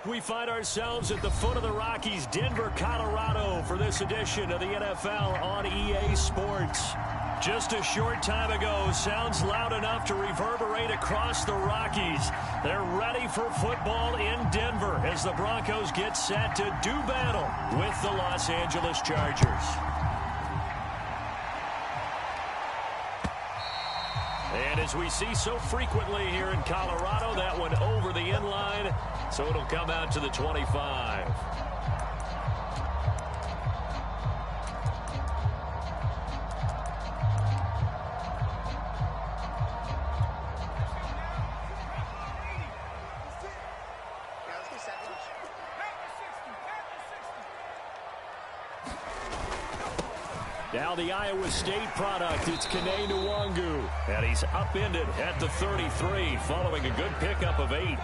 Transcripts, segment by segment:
we find ourselves at the foot of the Rockies, Denver, Colorado, for this edition of the NFL on EA Sports. Just a short time ago, sounds loud enough to reverberate across the Rockies. They're ready for football in Denver as the Broncos get set to do battle with the Los Angeles Chargers. And as we see so frequently here in Colorado, that one over the end line, so it'll come out to the 25. Now the Iowa State product, it's Kene Nwangu. And he's upended at the 33 following a good pickup of 8.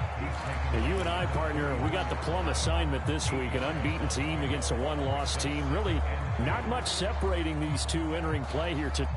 And you and I, partner, we got the plum assignment this week. An unbeaten team against a one-loss team. Really not much separating these two entering play here today.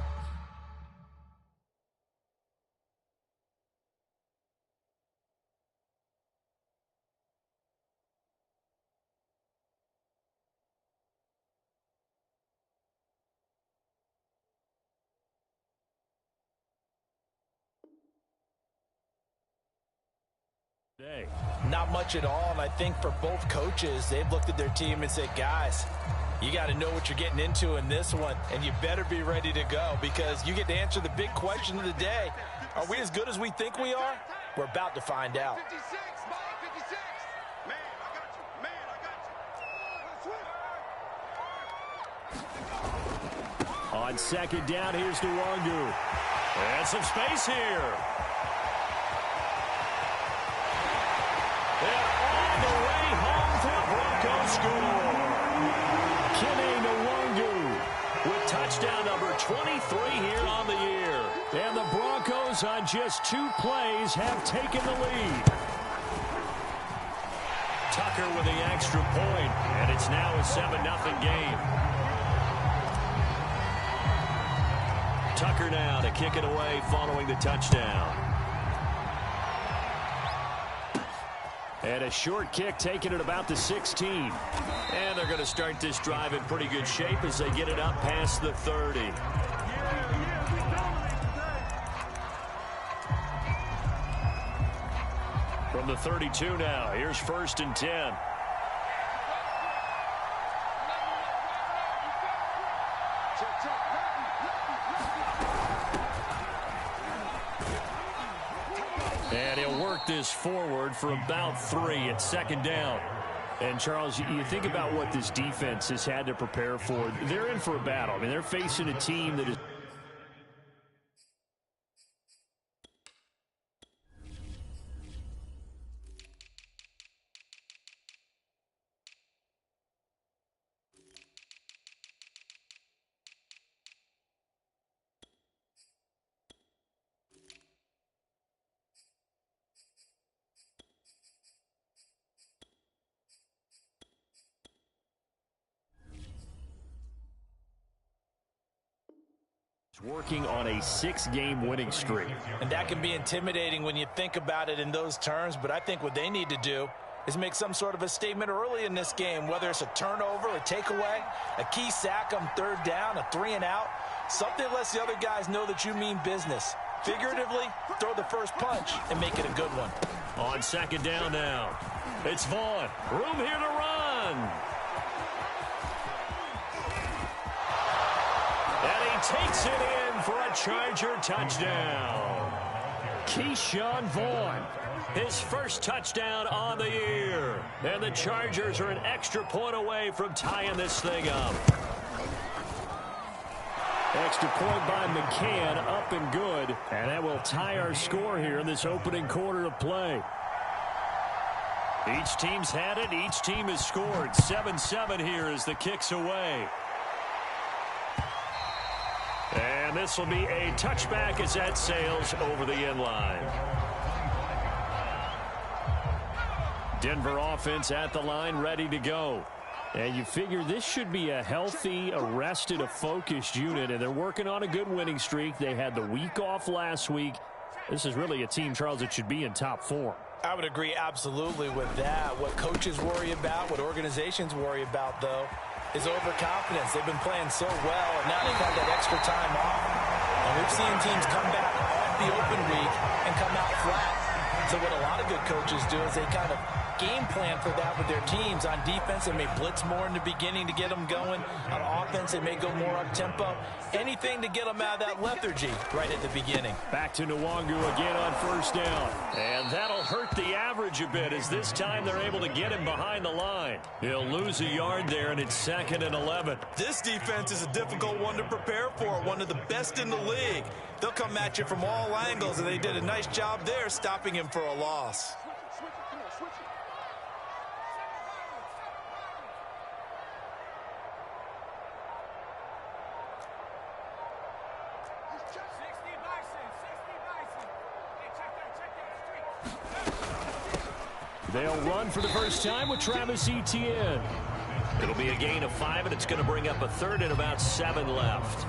Not much at all, and I think for both coaches, they've looked at their team and said, guys, you got to know what you're getting into in this one, and you better be ready to go because you get to answer the big question of the day. Are we as good as we think we are? We're about to find out. 56, Mike, 56. Man, I got you. On second down, here's Nwangu. And some space here. And all the way home for a Broncos score. Kene Nwangu with touchdown number 23 here on the year. And the Broncos on just 2 plays have taken the lead. Tucker with the extra point, and it's now a 7-0 game. Tucker now to kick it away following the touchdown. And a short kick taken at about the 16. And they're going to start this drive in pretty good shape as they get it up past the 30. From the 32 now, here's 1st and 10. And he'll work this forward for about 3 at 2nd down. And, Charles, you think about what this defense has had to prepare for. They're in for a battle. I mean, they're facing a team that is... working on a 6-game winning streak. And that can be intimidating when you think about it in those terms, but I think what they need to do is make some sort of a statement early in this game, whether it's a turnover, a takeaway, a key sack on 3rd down, a 3-and-out, something that lets the other guys know that you mean business. Figuratively, throw the first punch and make it a good one. On 2nd down now, it's Vaughn. Room here to run. And he takes it in for a Charger touchdown. Keyshawn Vaughn, his first touchdown on the year. And the Chargers are an extra point away from tying this thing up. Extra point by McCann, up and good. And that will tie our score here in this opening quarter of play. Each team's had it. Each team has scored. 7-7 here as the kick's away. And this will be a touchback as that sails over the end line. Denver offense at the line, ready to go. And you figure this should be a healthy, arrested, a focused unit, and they're working on a good winning streak. They had the week off last week. This is really a team, Charles, that should be in top form. I would agree absolutely with that. What coaches worry about, what organizations worry about, though, is overconfidence. They've been playing so well, and now they've had that extra time off. And we've seen teams come back off the open week and come out flat. So what a lot of good coaches do is they kind of game plan for that with their teams. On defense, they may blitz more in the beginning to get them going. On offense, they may go more up-tempo. Anything to get them out of that lethargy right at the beginning. Back to Nwangu again on first down. And that'll hurt the average a bit as this time they're able to get him behind the line. He'll lose a yard there, and it's 2nd and 11. This defense is a difficult one to prepare for, one of the best in the league. They'll come at you from all angles, and they did a nice job there stopping him for a loss. They'll run for the first time with Travis Etienne. It'll be a gain of 5, and it's going to bring up a 3rd and about 7 left.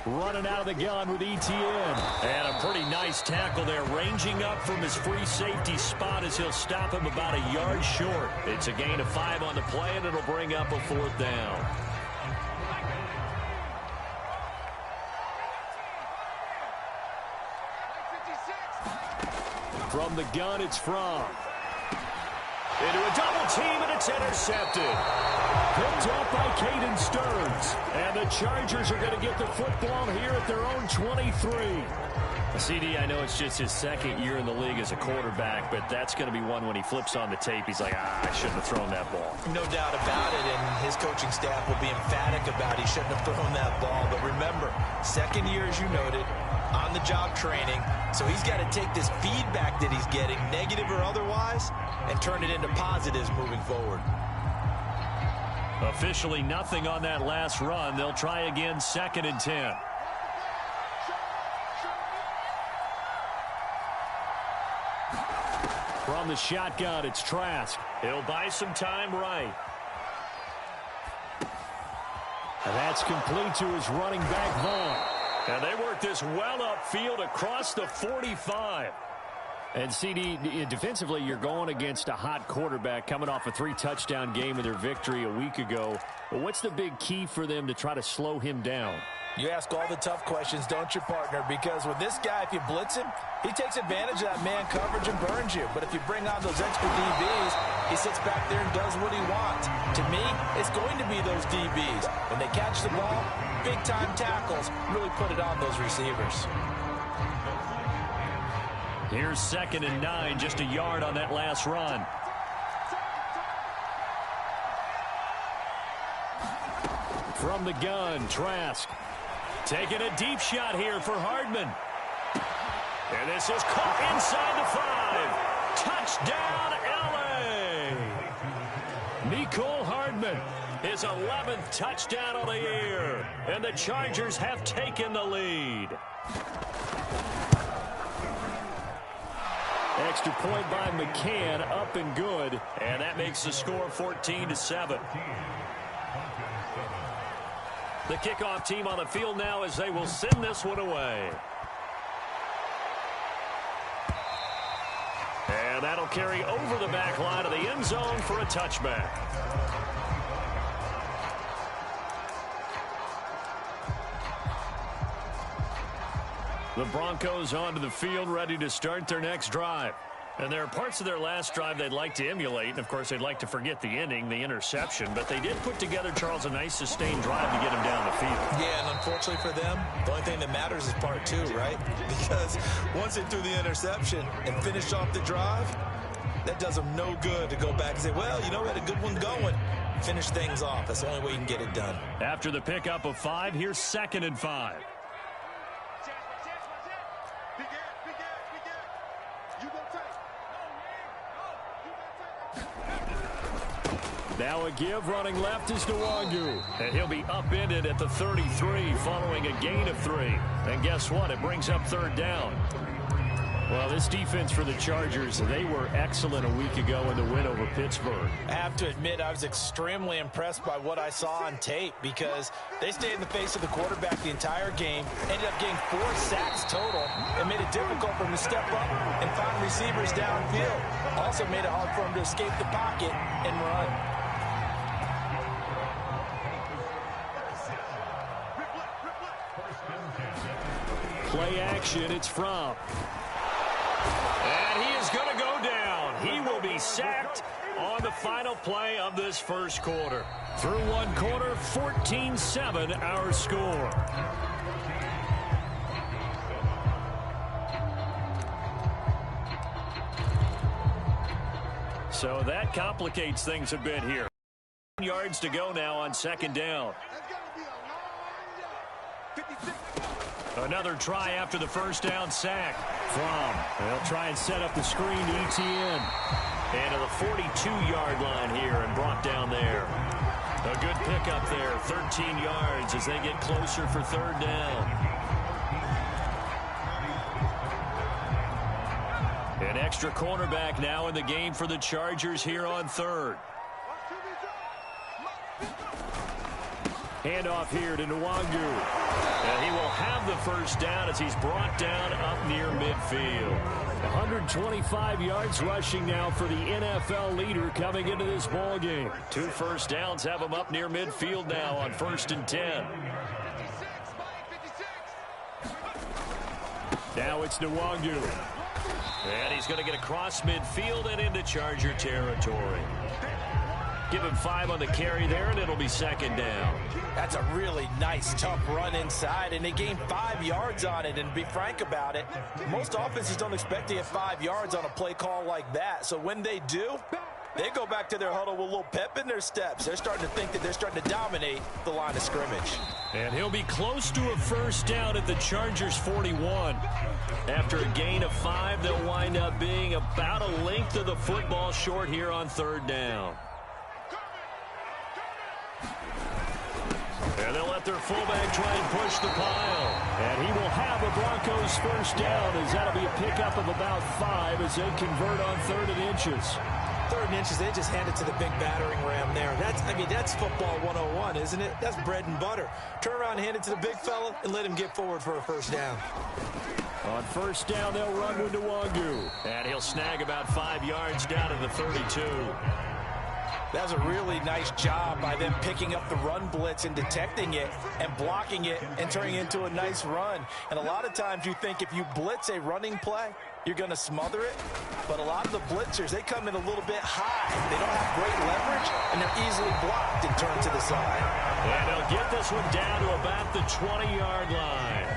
Running out of the gun with Etienne. And a pretty nice tackle there, ranging up from his free safety spot as he'll stop him about a yard short. It's a gain of 5 on the play, and it'll bring up a 4th down. From the gun, it's Fromm. Into a double team, and it's intercepted. Picked up by Caden Stearns. And the Chargers are going to get the football here at their own 23. CD, I know it's just his 2nd year in the league as a quarterback, but that's going to be one when he flips on the tape. He's like, I shouldn't have thrown that ball. No doubt about it, and his coaching staff will be emphatic about he shouldn't have thrown that ball. But remember, 2nd year, as you noted, on-the-job training. So he's got to take this feedback that he's getting, negative or otherwise, and turn it into positives moving forward. Officially nothing on that last run. They'll try again, 2nd and 10. From the shotgun, it's Trask. He'll buy some time right. And that's complete to his running back, Vaughn. And they work this well upfield across the 45. And, CD, defensively, you're going against a hot quarterback coming off a 3-touchdown game in their victory a week ago. But what's the big key for them to try to slow him down? You ask all the tough questions, don't you, partner? Because with this guy, if you blitz him, he takes advantage of that man coverage and burns you. But if you bring on those extra DBs, he sits back there and does what he wants. To me, it's going to be those DBs. When they catch the ball, big-time tackles really put it on those receivers. Here's 2nd and 9, just a yard on that last run. From the gun, Trask. Taking a deep shot here for Hardman. And this is caught inside the 5. Touchdown, L.A. Nicole Hardman, his 11th touchdown of the year. And the Chargers have taken the lead. Extra point by McCann, up and good. And that makes the score 14-7. The kickoff team on the field now as they will send this one away. And that'll carry over the back line of the end zone for a touchback. The Broncos onto the field, ready to start their next drive. And there are parts of their last drive they'd like to emulate. And, of course, they'd like to forget the ending, the interception. But they did put together, Charles, a nice sustained drive to get him down the field. Yeah, and unfortunately for them, the only thing that matters is part 2, right? Because once they threw the interception and finished off the drive, that does them no good to go back and say, well, you know, we had a good one going. Finish things off. That's the only way you can get it done. After the pickup of 5, here's 2nd and 5. Now a give, running left is Nwangu. And he'll be upended at the 33 following a gain of 3. And guess what? It brings up 3rd down. Well, this defense for the Chargers, they were excellent a week ago in the win over Pittsburgh. I have to admit, I was extremely impressed by what I saw on tape because they stayed in the face of the quarterback the entire game, ended up getting 4 sacks total, and made it difficult for him to step up and find receivers downfield. Also made it hard for him to escape the pocket and run. Play action, it's Fromm. And he is going to go down. He will be sacked on the final play of this first quarter. Through one quarter, 14-7 our score. So that complicates things a bit here. Yards to go now on second down. Another try after the first down sack. They'll try and set up the screen to ETN. And to the 42-yard line here and brought down there. A good pickup there, 13 yards as they get closer for third down. An extra cornerback now in the game for the Chargers here on third. Handoff here to Nwangu. And he will have the first down as he's brought down up near midfield. 125 yards rushing now for the NFL leader coming into this ball game. 2 first downs have him up near midfield now on 1st and 10. Now it's Nwangu. And he's going to get across midfield and into Charger territory. Give him 5 on the carry there, and it'll be second down. That's a really nice, tough run inside, and they gained 5 yards on it. And to be frank about it, most offenses don't expect to get 5 yards on a play call like that. So when they do, they go back to their huddle with a little pep in their steps. They're starting to think that they're starting to dominate the line of scrimmage. And he'll be close to a first down at the Chargers 41. After a gain of 5, they'll wind up being about a length of the football short here on third down. And they'll let their fullback try and push the pile. And he will have the Broncos first down as that'll be a pickup of about 5 as they convert on 3rd and inches. 3rd and inches, they just hand it to the big battering ram there. That's football 101, isn't it? That's bread and butter. Turn around and hand it to the big fella and let him get forward for a first down. On first down, they'll run with Nwangu. And he'll snag about 5 yards down to the 32. That was a really nice job by them picking up the run blitz and detecting it and blocking it and turning it into a nice run. And a lot of times you think if you blitz a running play, you're going to smother it. But a lot of the blitzers, they come in a little bit high. They don't have great leverage, and they're easily blocked and turned to the side. And they'll get this one down to about the 20-yard line.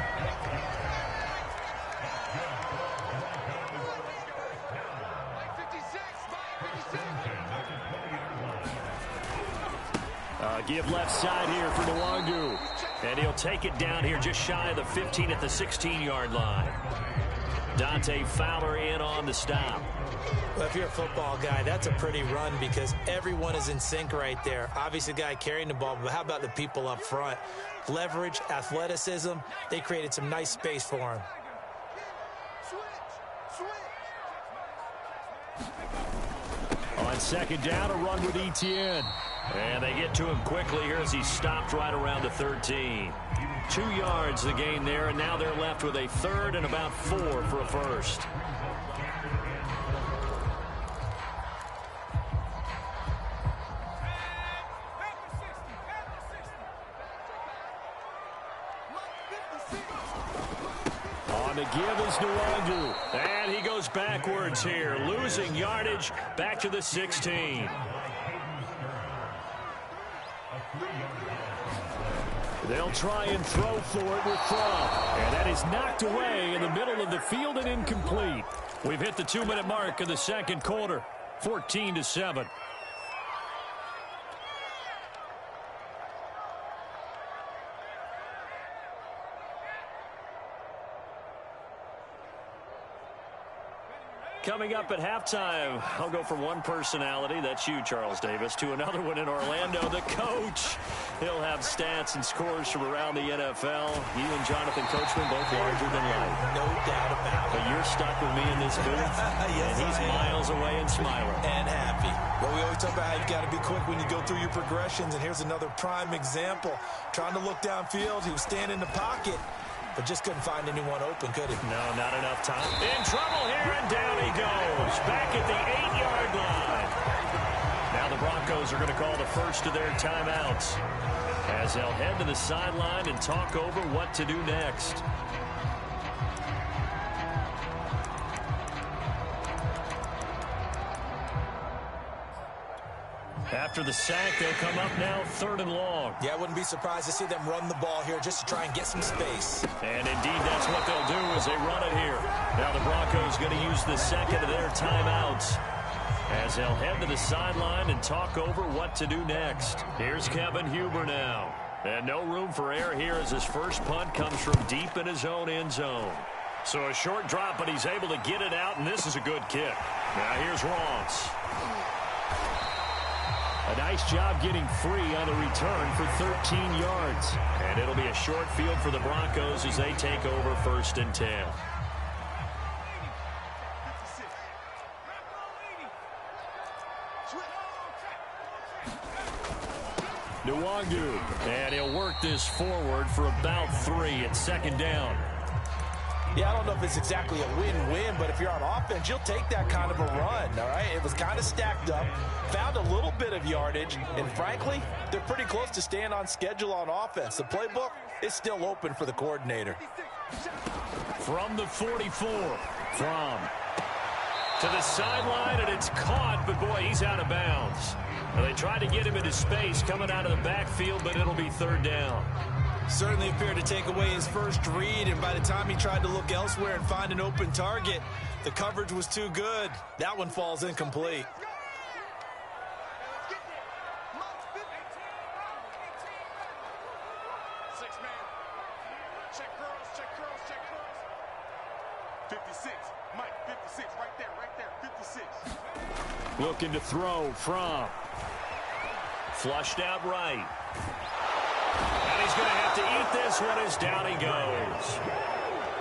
Give left side here for Nwangu. And he'll take it down here just shy of the 15 at the 16-yard line. Dante Fowler in on the stop. Well, if you're a football guy, that's a pretty run because everyone is in sync right there. Obviously, the guy carrying the ball, but how about the people up front? Leverage, athleticism, they created some nice space for him. On second down, a run with ETN. And they get to him quickly here as he stopped right around the 13. 2 yards the gain there, and now they're left with a 3rd and about 4 for a first. On the give is Nwangu. And he goes backwards here, losing yardage back to the 16. They'll try and throw for it with Fromm. And that is knocked away in the middle of the field and incomplete. We've hit the 2-minute mark of the second quarter, 14-7. Coming up at halftime, I'll go from one personality, that's you, Charles Davis, to another one in Orlando, the coach. He'll have stats and scores from around the NFL. You and Jonathan Coachman both larger than life. No doubt about it. But you're stuck with me in this booth, Yes, and he's miles away and smiling. And happy. Well, we always talk about how you've got to be quick when you go through your progressions, and here's another prime example. Trying to look downfield, he was standing in the pocket, but just couldn't find anyone open, could he? No, not enough time. In trouble here, and down he goes. Back at the 8-yard line. Now the Broncos are going to call the first of their timeouts as they'll head to the sideline and talk over what to do next. After the sack, they'll come up now 3rd and long. Yeah, I wouldn't be surprised to see them run the ball here just to try and get some space. And indeed, that's what they'll do as they run it here. Now the Broncos going to use the second of their timeouts as they'll head to the sideline and talk over what to do next. Here's Kevin Huber now. And no room for error here as his first punt comes from deep in his own end zone. So a short drop, but he's able to get it out, and this is a good kick. Now here's Ross. A nice job getting free on the return for 13 yards. And it'll be a short field for the Broncos as they take over 1st and 10. Nwangu. And he'll work this forward for about 3 at 2nd down. Yeah, I don't know if it's exactly a win-win, but if you're on offense, you'll take that kind of a run, all right? It was kind of stacked up, found a little bit of yardage, and frankly, they're pretty close to staying on schedule on offense. The playbook is still open for the coordinator. From the 44, from to the sideline, and it's caught, but boy, he's out of bounds. Well, they tried to get him into space coming out of the backfield, but it'll be 3rd down. Certainly appeared to take away his first read, and by the time he tried to look elsewhere and find an open target, the coverage was too good. That one falls incomplete. Check curls. 56. Mike, 56. Right there. 56. Looking to throw from. Flushed out right. And he's going to have to eat this one as down he goes.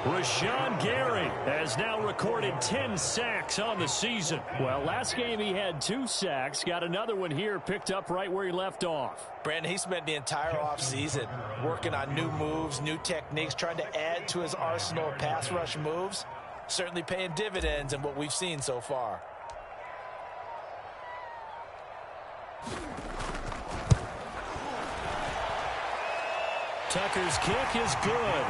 Rashawn Gary has now recorded 10 sacks on the season. Well, last game he had 2 sacks. Got another one here picked up right where he left off. Brandon, he spent the entire offseason working on new moves, new techniques, trying to add to his arsenal of pass rush moves. Certainly paying dividends in what we've seen so far. Tucker's kick is good.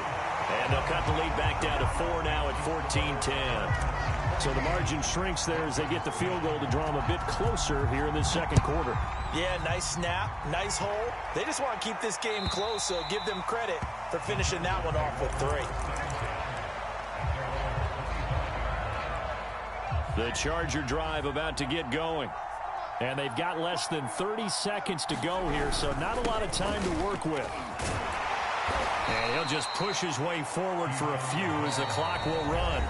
And they'll cut the lead back down to 4 now at 14-10. So the margin shrinks there as they get the field goal to draw them a bit closer here in this 2nd quarter. Yeah, nice snap, nice hole. They just want to keep this game close, so give them credit for finishing that one off with 3. The Charger drive about to get going. And they've got less than 30 seconds to go here, so not a lot of time to work with. And he'll just push his way forward for a few as the clock will run.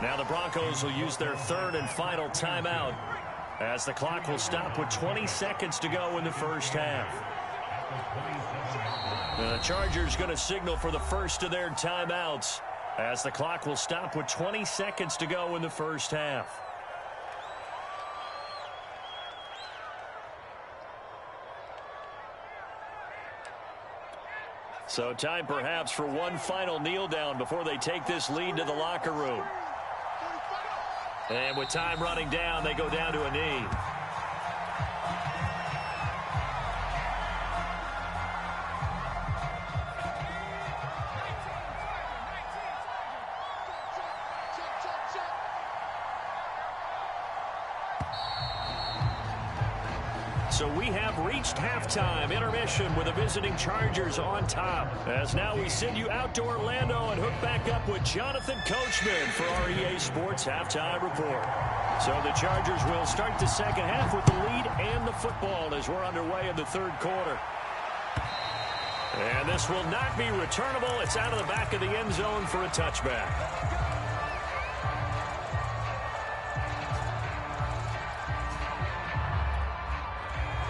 Now the Broncos will use their 3rd and final timeout as the clock will stop with 20 seconds to go in the first half. The Chargers going to signal for the first of their timeouts as the clock will stop with 20 seconds to go in the first half. So time perhaps for one final kneel down before they take this lead to the locker room. And with time running down, they go down to a knee. So we have reached halftime intermission with the visiting Chargers on top. As now we send you out to Orlando and hook back up with Jonathan Coachman for our EA Sports Halftime Report. So the Chargers will start the second half with the lead and the football as we're underway in the 3rd quarter. And this will not be returnable. It's out of the back of the end zone for a touchback.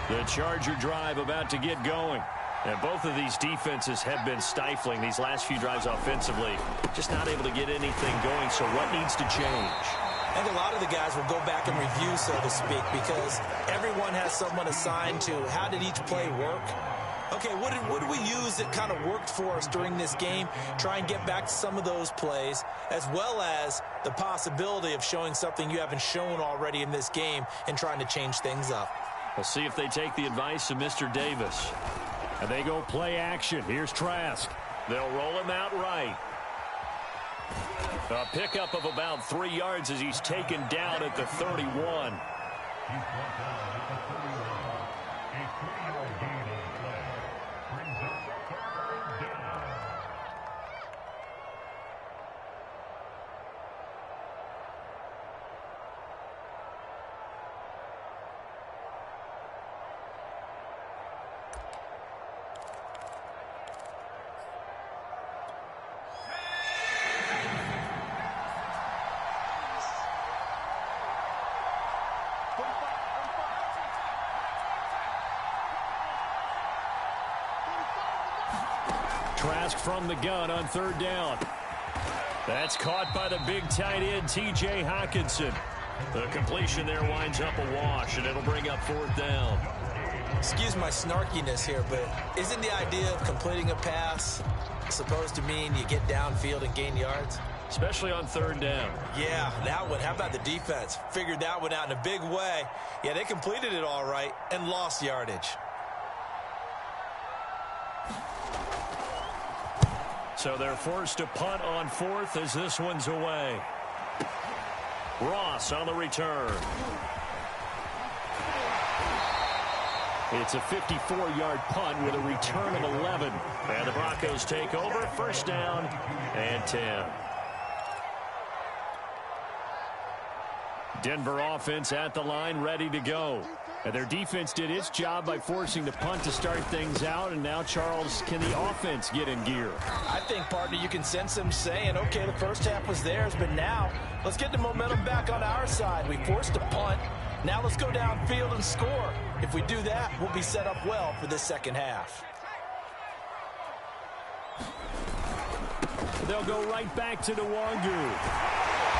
The Charger drive about to get going. And both of these defenses have been stifling these last few drives offensively. Just not able to get anything going, so what needs to change? I think a lot of the guys will go back and review, so to speak, because everyone has someone assigned to how did each play work. Okay, what did we use that kind of worked for us during this game? Try and get back to some of those plays, as well as the possibility of showing something you haven't shown already in this game and trying to change things up. We'll see if they take the advice of Mr. Davis. And they go play action. Here's Trask. They'll roll him out right. A pickup of about 3 yards as he's taken down at the 31. Trask from the gun on 3rd down. That's caught by the big tight end, T.J. Hockenson. The completion there winds up a wash, and it'll bring up 4th down. Excuse my snarkiness here, but isn't the idea of completing a pass supposed to mean you get downfield and gain yards? Especially on 3rd down. Yeah, that one. How about the defense? Figured that one out in a big way. Yeah, they completed it all right and lost yardage. So they're forced to punt on 4th as this one's away. Ross on the return. It's a 54-yard punt with a return of 11. And the Broncos take over. 1st down and 10. Denver offense at the line, ready to go. And their defense did its job by forcing the punt to start things out. And now, Charles, can the offense get in gear? I think, partner, you can sense them saying, okay, the first half was theirs, but now let's get the momentum back on our side. We forced a punt. Now let's go downfield and score. If we do that, we'll be set up well for this second half. They'll go right back to Nwangu.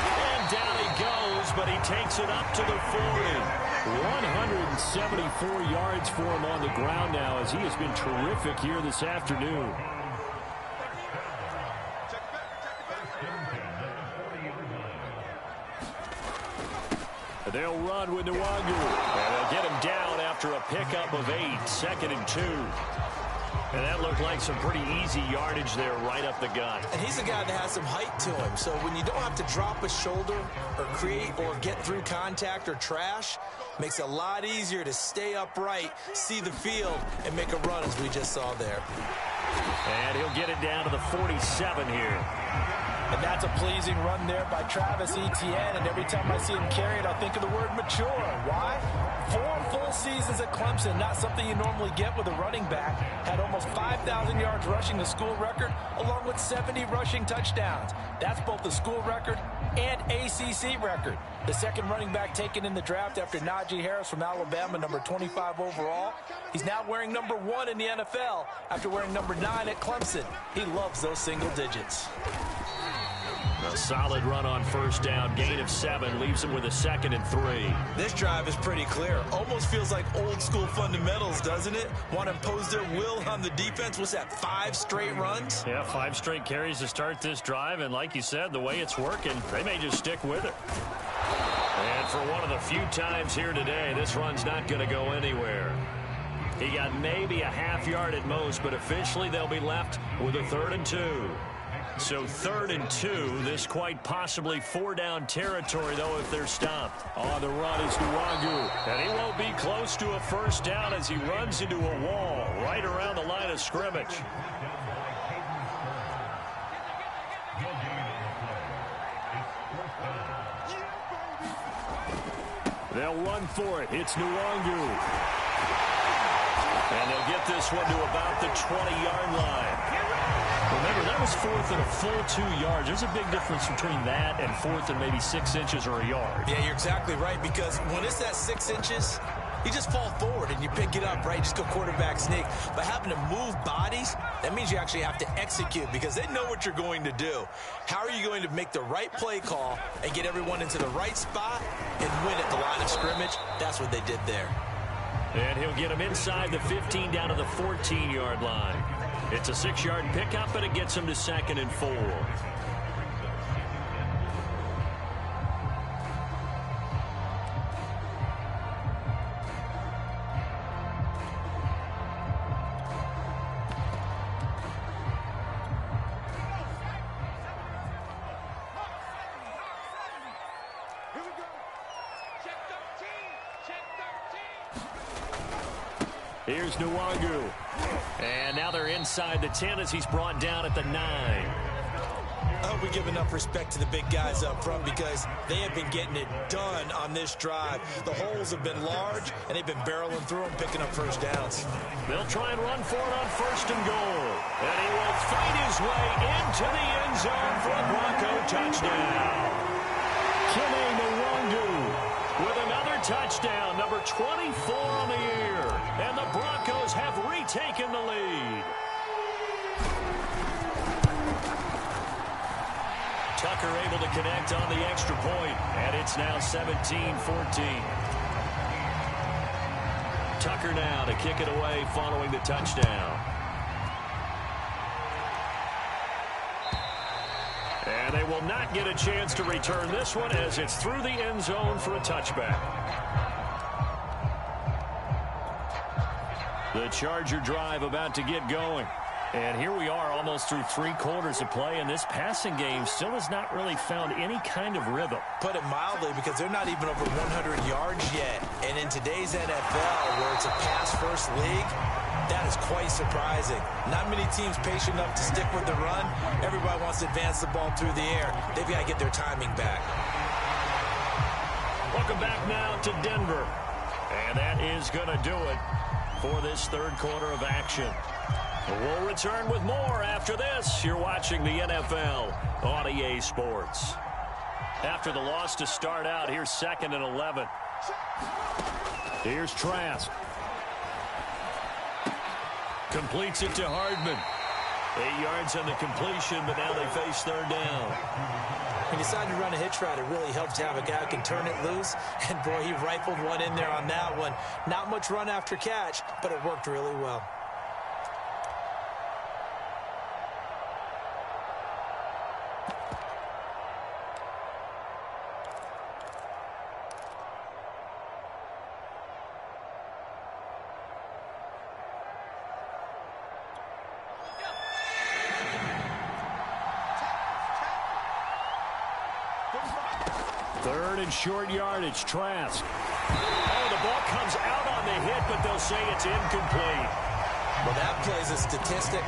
And down he goes, but he takes it up to the 40. 174 yards for him on the ground now as he has been terrific here this afternoon. They'll run with Nwangu. And they'll get him down after a pickup of 8, 2nd and 2. And that looked like some pretty easy yardage there right up the gut. And he's a guy that has some height to him. So when you don't have to drop a shoulder or create or get through contact or trash, makes it a lot easier to stay upright, see the field, and make a run as we just saw there. And he'll get it down to the 47 here. And that's a pleasing run there by Travis Etienne. And every time I see him carry it, I think of the word mature. Why? 4 full seasons at Clemson, not something you normally get with a running back. Had almost 5,000 yards rushing, the school record, along with 70 rushing touchdowns. That's both the school record and ACC record. The second running back taken in the draft after Najee Harris from Alabama, number 25 overall. He's now wearing number 1 in the NFL after wearing number 9 at Clemson. He loves those single digits. A solid run on 1st down, gain of 7, leaves him with a 2nd and 3. This drive is pretty clear. Almost feels like old school fundamentals, doesn't it? Want to impose their will on the defense. What's that, 5 straight runs? Yeah, 5 straight carries to start this drive, and like you said, the way it's working, they may just stick with it. And for one of the few times here today, this run's not going to go anywhere. He got maybe a half yard at most, but officially they'll be left with a 3rd and 2. So 3rd and 2, this quite possibly 4-down territory, though, if they're stopped. On the run is Nwangu, and he won't be close to a 1st down as he runs into a wall right around the line of scrimmage. They'll run for it. It's Nwangu. And they'll get this one to about the 20-yard line. Remember, that was 4th and a full 2 yards. There's a big difference between that and 4th and maybe 6 inches or a yard. Yeah, you're exactly right, because when it's that 6 inches, You just fall forward and you pick it up, right? Just go quarterback sneak. But having to move bodies, that means you actually have to execute because they know what you're going to do. How are you going to make the right play call and get everyone into the right spot and win at the line of scrimmage? That's what they did there. And he'll get him inside the 15 down to the 14-yard line. It's a 6-yard pickup, and it gets him to 2nd and 4. Here's Nwangu. And now they're inside the 10 as he's brought down at the 9. I hope we give enough respect to the big guys up front because they have been getting it done on this drive. The holes have been large, and they've been barreling through them, picking up first downs. They'll try and run for it on 1st and goal. And he will fight his way into the end zone for a Bronco touchdown. Kene Nwangu with another touchdown, number 24 on the year. And the Broncos have retaken the lead. Tucker able to connect on the extra point, and it's now 17-14. Tucker now to kick it away following the touchdown. And they will not get a chance to return this one as it's through the end zone for a touchback. The Charger drive about to get going. And here we are almost through 3 quarters of play, and this passing game still has not really found any kind of rhythm. Put it mildly, because they're not even over 100 yards yet. And in today's NFL, where it's a pass-first league, that is quite surprising. Not many teams patient enough to stick with the run. Everybody wants to advance the ball through the air. They've got to get their timing back. Welcome back now to Denver. And that is going to do it for this 3rd quarter of action. We'll return with more after this. You're watching the NFL on EA Sports. After the loss to start out, here's 2nd and 11. Here's Trask. Completes it to Hardman. 8 yards on the completion, but now they face 3rd down. When you decide to run a hitch route, it really helps to have a guy who can turn it loose. And, boy, he rifled one in there on that one. Not much run after catch, but it worked really well. Third and short yardage, Trask. Oh, the ball comes out on the hit, but they'll say it's incomplete. Well, that plays a statistic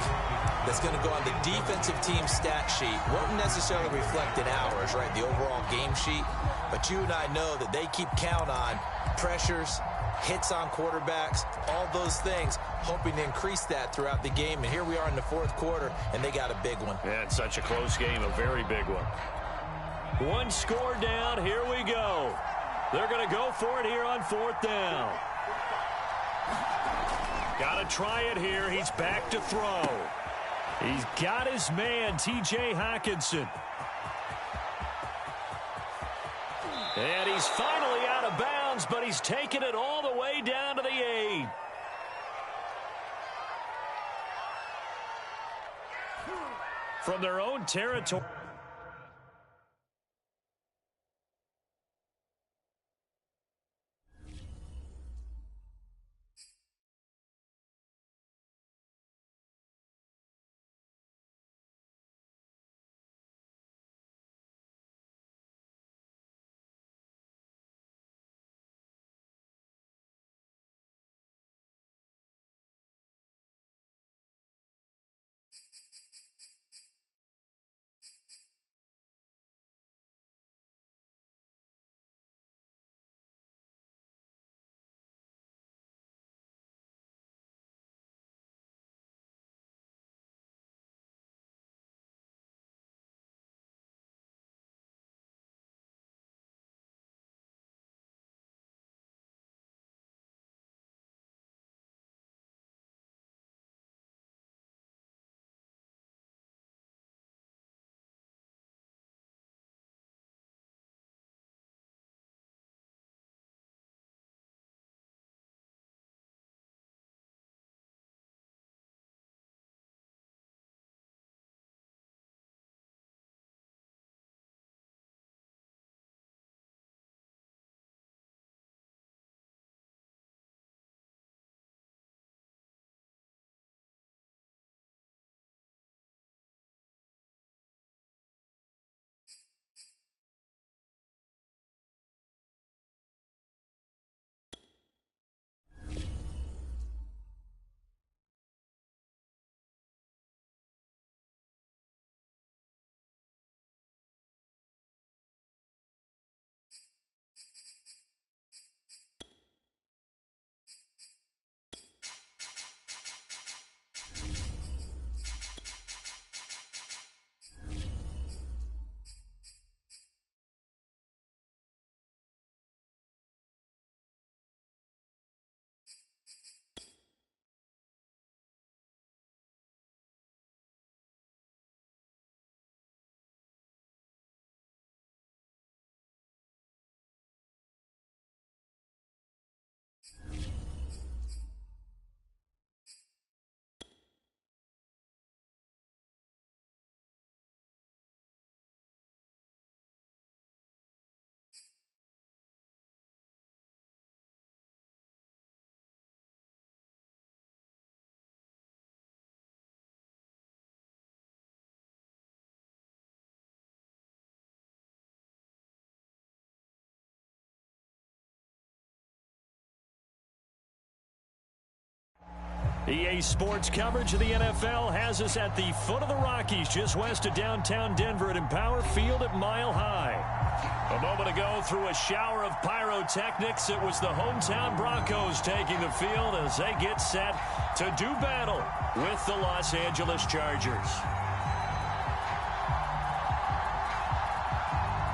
that's going to go on the defensive team stat sheet. Won't necessarily reflect in ours, right, the overall game sheet. But you and I know that they keep count on pressures, hits on quarterbacks, all those things, hoping to increase that throughout the game. And here we are in the 4th quarter, and they got a big one. Yeah, it's such a close game, a very big one. 1 score down, here we go. They're going to go for it here on 4th down. Got to try it here. He's back to throw. He's got his man, T.J. Hockenson. And he's finally out of bounds, but he's taken it all the way down to the 8. From their own territory. EA Sports coverage of the NFL has us at the foot of the Rockies, just west of downtown Denver at Empower Field at Mile High. A moment ago, through a shower of pyrotechnics, it was the hometown Broncos taking the field as they get set to do battle with the Los Angeles Chargers.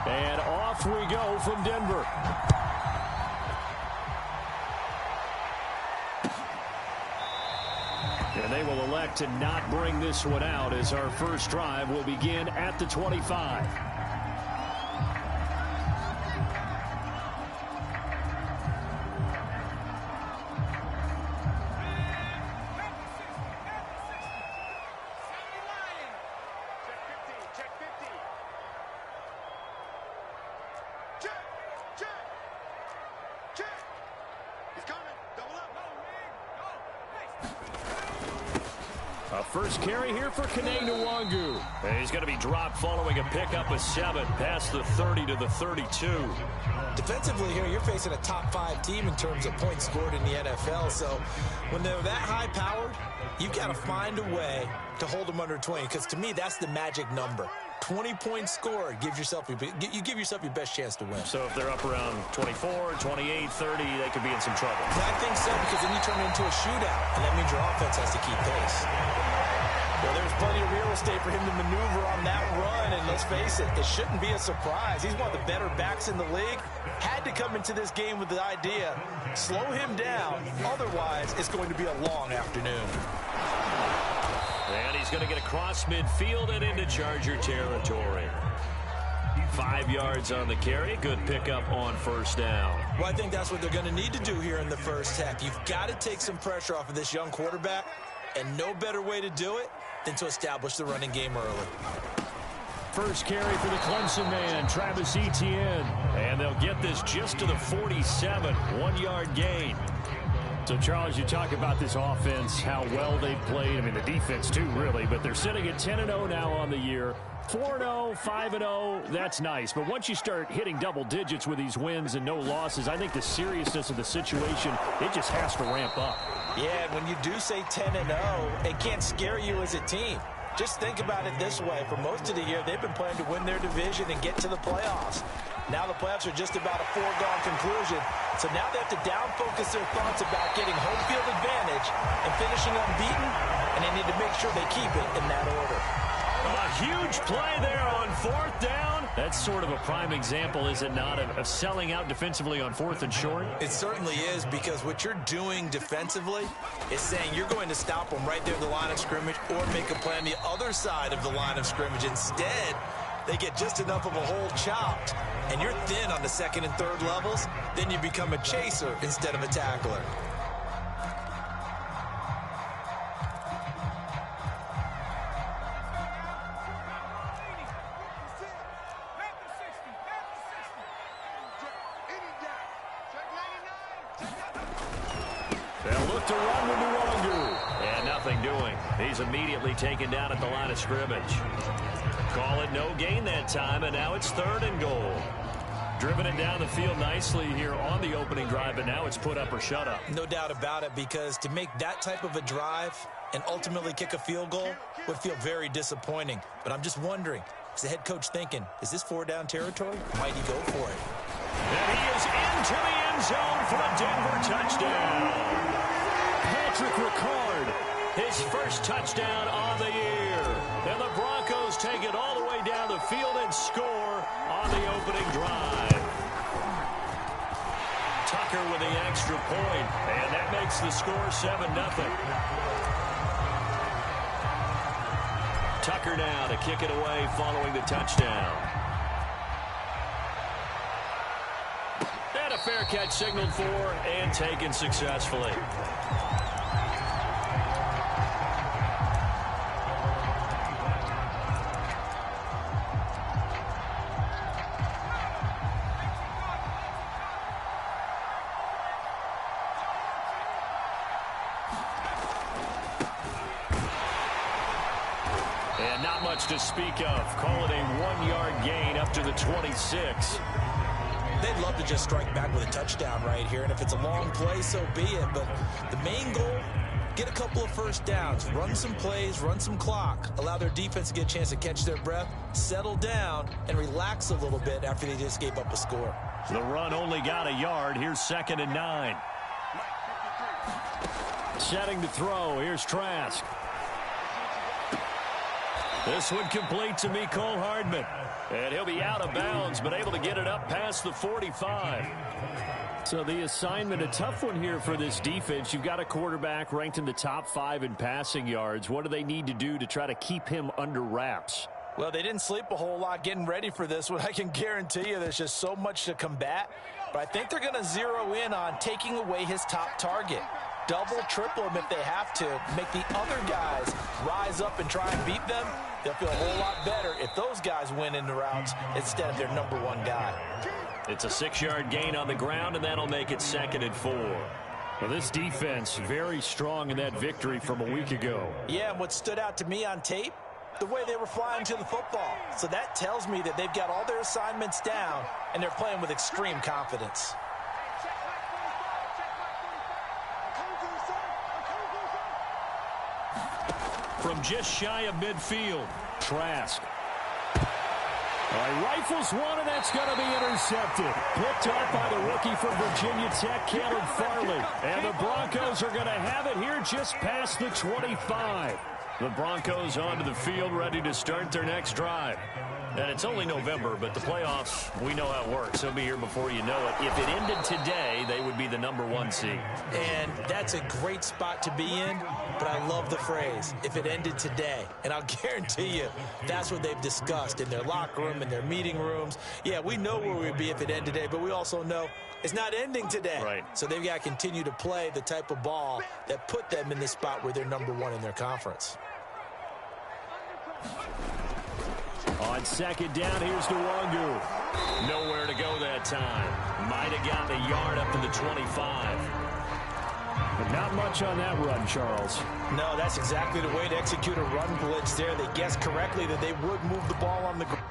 And off we go from Denver. And they will elect to not bring this one out as our first drive will begin at the 25. First carry here for Kene Nwangu. And he's going to be dropped following a pickup of 7 past the 30 to the 32. Defensively here, you're facing a top 5 team in terms of points scored in the NFL. So when they're that high-powered, you've got to find a way to hold them under 20. Because to me, that's the magic number. 20 points scored gives yourself you give yourself your best chance to win. So if they're up around 24, 28, 30, they could be in some trouble. I think so, because then you turn it into a shootout, and that means your offense has to keep pace. Well, there's plenty of real estate for him to maneuver on that run, and let's face it, it shouldn't be a surprise. He's one of the better backs in the league. Had to come into this game with the idea, slow him down, otherwise it's going to be a long afternoon. And he's going to get across midfield and into Charger territory. 5 yards on the carry. Good pickup on first down. Well, I think that's what they're going to need to do here in the first half. You've got to take some pressure off of this young quarterback, and no better way to do it than to establish the running game early. First carry for the Clemson man, Travis Etienne. And they'll get this just to the 47, 1-yard gain. So, Charles, you talk about this offense, how well they've played. I mean, the defense, too, really. But they're sitting at 10-0 now on the year. 4-0, 5-0, that's nice. But once you start hitting double digits with these wins and no losses, I think the seriousness of the situation, it just has to ramp up. Yeah, when you do say 10-0, it can't scare you as a team. Just think about it this way. For most of the year, they've been playing to win their division and get to the playoffs. Now the playoffs are just about a foregone conclusion. So now they have to down-focus their thoughts about getting home field advantage and finishing unbeaten, and they need to make sure they keep it in that order. A huge play there on 4th down. That's sort of a prime example, is it not, of selling out defensively on 4th and short? It certainly is, because what you're doing defensively is saying you're going to stop them right there at the line of scrimmage or make a play on the other side of the line of scrimmage. Instead, they get just enough of a hole chopped, and you're thin on the 2nd and 3rd levels, then you become a chaser instead of a tackler. They'll look to run with Nwangu. And nothing doing. He's immediately taken down at the line of scrimmage. Call it no gain that time, and now it's 3rd and goal. Driven it down the field nicely here on the opening drive, but now it's put up or shut up. No doubt about it, because to make that type of a drive and ultimately kick a field goal would feel very disappointing. But I'm just wondering, is the head coach thinking, is this 4-down territory? Might he go for it? And he is into the end zone for a Denver touchdown. Patrick Ricard, his first touchdown on the year. And the Broncos take it all the way down the field and score on the opening drive. Tucker with the extra point, and that makes the score 7-0. Tucker now to kick it away following the touchdown. And a fair catch signaled for and taken successfully. And not much to speak of. Call it a 1-yard gain up to the 26. They'd love to just strike back with a touchdown right here, and if it's a long play, so be it. But the main goal get a couple of first downs, run some plays, run some clock, allow their defense to get a chance to catch their breath, settle down, and relax a little bit after they just gave up a score. The run only got a yard. Here's 2nd and 9. Setting to throw. Here's Trask. This one complete to Mecole Hardman. And he'll be out of bounds, but able to get it up past the 45. So the assignment, a tough one here for this defense. You've got a quarterback ranked in the top 5 in passing yards. What do they need to do to try to keep him under wraps? Well, they didn't sleep a whole lot getting ready for this one. I can guarantee you there's just so much to combat. But I think they're going to zero in on taking away his top target. Double, triple him if they have to. Make the other guys rise up and try and beat them. They'll feel a whole lot better if those guys win in the routes instead of their number 1 guy. It's a 6-yard gain on the ground, and that'll make it 2nd and 4. Well, this defense very strong in that victory from a week ago. Yeah, and what stood out to me on tape, the way they were flying to the football. So that tells me that they've got all their assignments down, and they're playing with extreme confidence. From just shy of midfield, Trask. Rifles one, and that's going to be intercepted. Picked up by the rookie from Virginia Tech, Caleb Farley. And the Broncos are going to have it here just past the 25. The Broncos onto the field, ready to start their next drive. And it's only November, but the playoffs, we know how it works. They'll be here before you know it. If it ended today, they would be the number 1 seed. And that's a great spot to be in, but I love the phrase, if it ended today. And I'll guarantee you, that's what they've discussed in their locker room, in their meeting rooms. Yeah, we know where we'd be if it ended today, but we also know it's not ending today. Right. So they've got to continue to play the type of ball that put them in the spot where they're number 1 in their conference. On 2nd down, here's Nwangu. Nowhere to go that time. Might have gotten a yard up to the 25. But not much on that run, Charles. No, that's exactly the way to execute a run blitz there. They guessed correctly that they would move the ball on the ground.